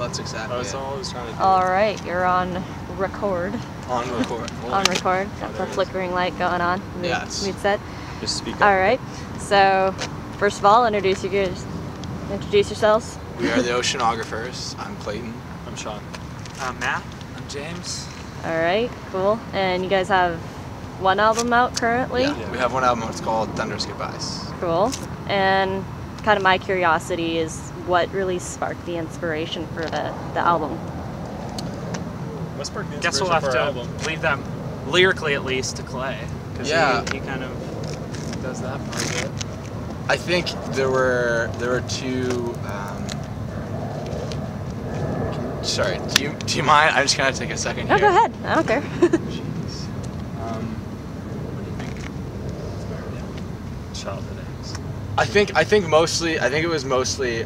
That's exactly That's all I was trying to do. All right, you're on record. On record. On record. Got the flickering light going on. Yes. Mood set. Just speak up. All right. So, first of all, introduce yourselves. We are the Oceanographers. I'm Clayton. I'm Sean. I'm Matt. I'm James. All right, cool. And you guys have one album out currently? Yeah. We have one album. It's called Thunderous Goodbyes. Cool. And kind of my curiosity is what really sparked the inspiration for the album? What sparked the Guess inspiration we'll have for our to album? leave them lyrically at least to Clay. Because he kind of does that part of it. I think there were two. Sorry, do you mind? I'm just gonna take a second Oh, here. go ahead. I don't care. Jeez. What do you think? Childhood aims. I think it was mostly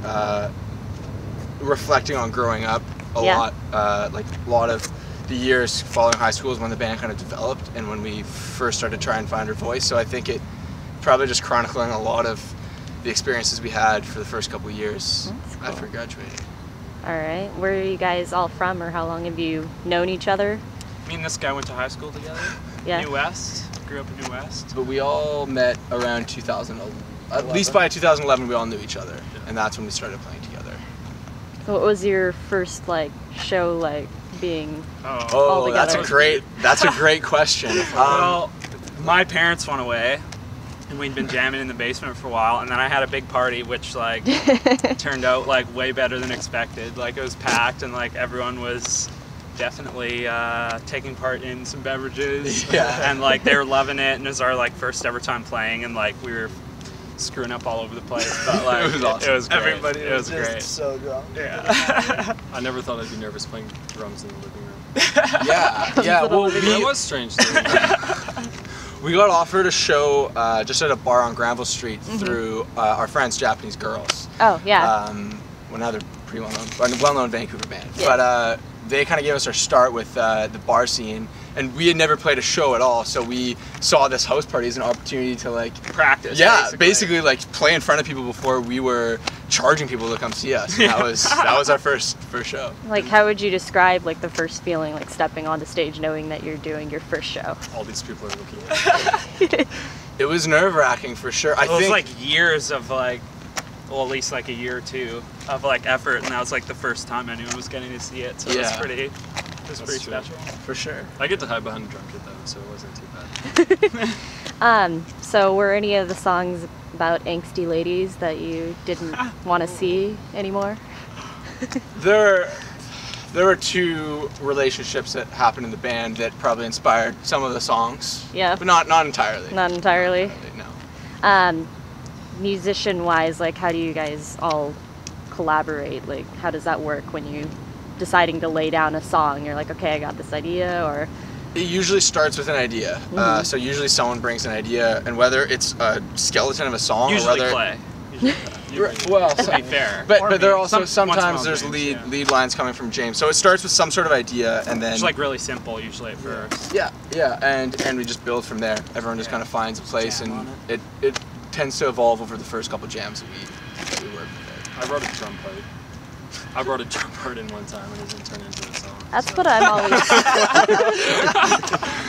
reflecting on growing up a lot. Like a lot of the years following high school is when the band kind of developed and when we first started to try and find our voice. So I think it probably just chronicling a lot of the experiences we had for the first couple of years after graduating. All right. Where are you guys all from, or how long have you known each other? Me and this guy went to high school together. Yeah. New West. Grew up in New West. But we all met around 2011. At least by 2011, we all knew each other, and that's when we started playing together. So what was your first show like being? Oh, that's a great question. Well, my parents went away, and we'd been jamming in the basement for a while, and then I had a big party, which turned out way better than expected. It was packed, and everyone was definitely taking part in some beverages. Yeah. And they were loving it, and it was our first ever time playing, and we were screwing up all over the place, but it was awesome. It was great. Everybody it was just great. so drunk. Yeah. I never thought I'd be nervous playing drums in the living room. Yeah. Well, That was strange. we got offered a show just at a bar on Granville Street through our friends, Japanese Girls. Oh yeah. Well, now they're pretty well-known Vancouver band. Yeah. But they kind of gave us our start with the bar scene, and we had never played a show at all, so we saw this house party as an opportunity to practice. Yeah, basically play in front of people before we were charging people to come see us. And that was our first show. How would you describe the first feeling, stepping on the stage, knowing that you're doing your first show? All these people are looking at me. It was nerve-wracking for sure. It was years of well, at least a year or two of effort, and that was the first time anyone was getting to see it. So it was pretty special. For sure. I get to hide behind a drum kit though, so it wasn't too bad. So were any of the songs about angsty ladies that you didn't want to see anymore? There were two relationships that happened in the band that probably inspired some of the songs. Yeah. But not entirely. Not entirely. No. Musician-wise, how do you guys all collaborate? How does that work when you deciding to lay down a song? You're okay, I got this idea, or? It usually starts with an idea. So usually someone brings an idea, and whether it's a skeleton of a song Usually or whether Clay. well, To be fair. but there are also Once in a while sometimes there's James, lead lines coming from James. So it starts with some sort of idea, and then It's really simple usually at first. yeah, and we just build from there. Everyone just kind of finds a place, Jam and on it tends to evolve over the first couple jams that we work with. I brought a drum part. I brought a drum part in one time and it didn't turn into a song. That's what I'm always.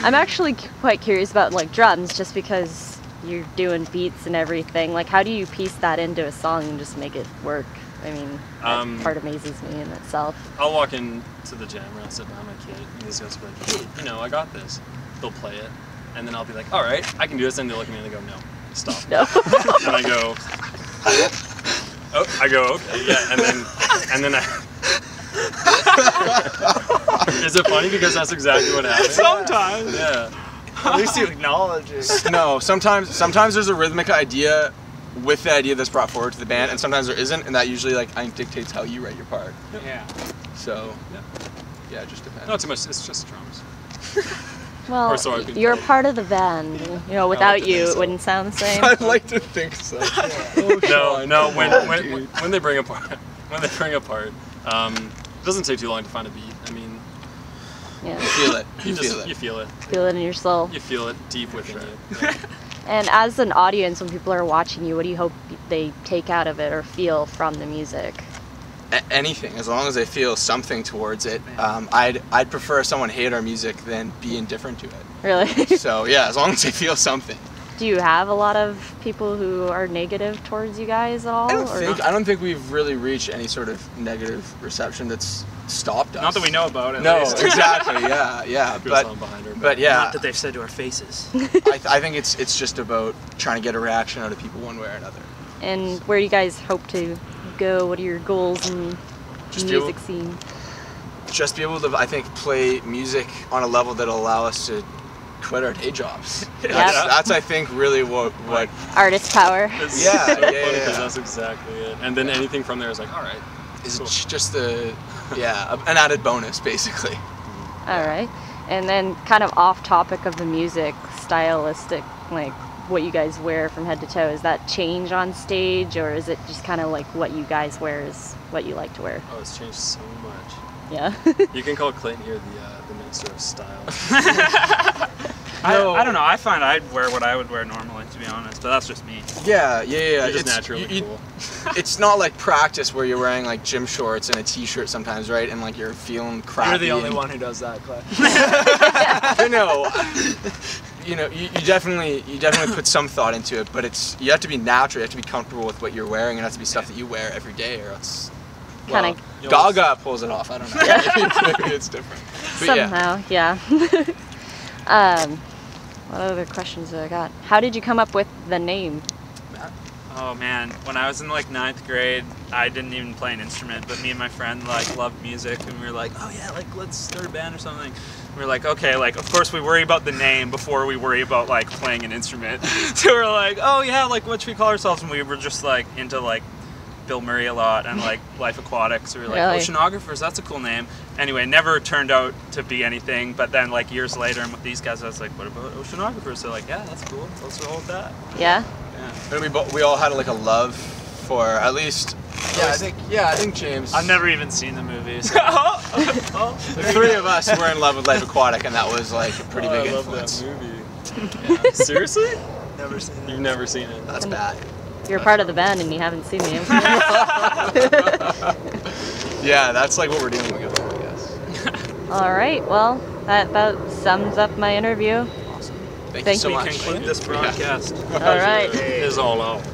I'm actually quite curious about drums, just because you're doing beats and everything. How do you piece that into a song and just make it work? I mean, that part amazes me in itself. I'll walk into the jam and I'll sit behind my kid and these guys will be like, hey, I got this. They'll play it. And then I'll be like, all right, I can do this. And they'll look at me and they go, no, stop. No. And I go, okay, yeah. And then is it funny because that's exactly what happened? Sometimes. Yeah. At least you acknowledge it. No, sometimes there's a rhythmic idea with the idea that's brought forward to the band, and sometimes there isn't, and that usually I think dictates how you write your part. Yeah. So yeah, it just depends. Not too much. It's just drums. Well, so I've been you're told. part of the band. Without you, it so. wouldn't sound the same. I'd like to think so. No. When they bring a part, it doesn't take too long to find a beat. I mean, Yeah. You feel it. you feel it. Feel it in your soul. You feel it deep within you. Yeah. And as an audience, when people are watching you, what do you hope they take out of it or feel from the music? anything, as long as they feel something towards it. I'd prefer someone hate our music than be indifferent to it. Really? So yeah, as long as they feel something. Do you have a lot of people who are negative towards you guys at all? I don't think we've really reached any sort of negative reception that's stopped us. Not that we know about it. No, exactly. Yeah. But yeah. Not that they've said to our faces. I think it's just about trying to get a reaction out of people one way or another. And where do you guys hope to go? What are your goals in the music scene? Just be able to, I think, play music on a level that'll allow us to quit our day jobs. That's I think really what artist power. It's yeah, so funny yeah. that's exactly it. And then anything from there is like, all right, is cool. just an added bonus basically. All right. And then kind of off topic of the music, stylistic, like what you guys wear from head to toe, is that change on stage, or is it just kind of like what you guys wear is what you like to wear? Oh, it's changed so much. Yeah. You can call Clayton here the minister of style. I don't know. I find I'd wear what I would wear normally, to be honest, but that's just me. Yeah. You're just naturally cool. It's not like practice where you're wearing like gym shorts and a t-shirt sometimes, right? And like you're feeling crappy. You're the only one who does that, Clay. I know. You know, you definitely put some thought into it, but you have to be natural. You have to be comfortable with what you're wearing, and it has to be stuff that you wear every day, or else. Well, Gaga pulls it off. I don't know. Maybe it's different. But somehow, yeah. What other questions have I got? How did you come up with the name? Oh man, when I was in like 9th grade, I didn't even play an instrument, but me and my friend like loved music, and we were like, oh yeah, like let's start a band or something. We were like, okay, like of course we worry about the name before we worry about like playing an instrument. So we're like, oh yeah, like what should we call ourselves? And we were just like into like Bill Murray a lot and like Life Aquatics. We were like, really? Oceanographers, that's a cool name. Anyway, never turned out to be anything, but then like years later, and with these guys, I was like, what about Oceanographers? They're like, yeah, that's cool, let's roll with that. Yeah? And we all had like a love for at least. I think James. I've never even seen the movie. So. The three of us were in love with Life Aquatic, and that was like a pretty big influence. I love that movie. Yeah. Seriously? Never seen it. You've never seen it? That's bad. You're part of the band and you haven't seen the influence. Yeah, that's like what we're dealing with, I guess. All right, well, that about sums up my interview. Awesome. Thank you so much. Conclude this broadcast. All right. It is all out.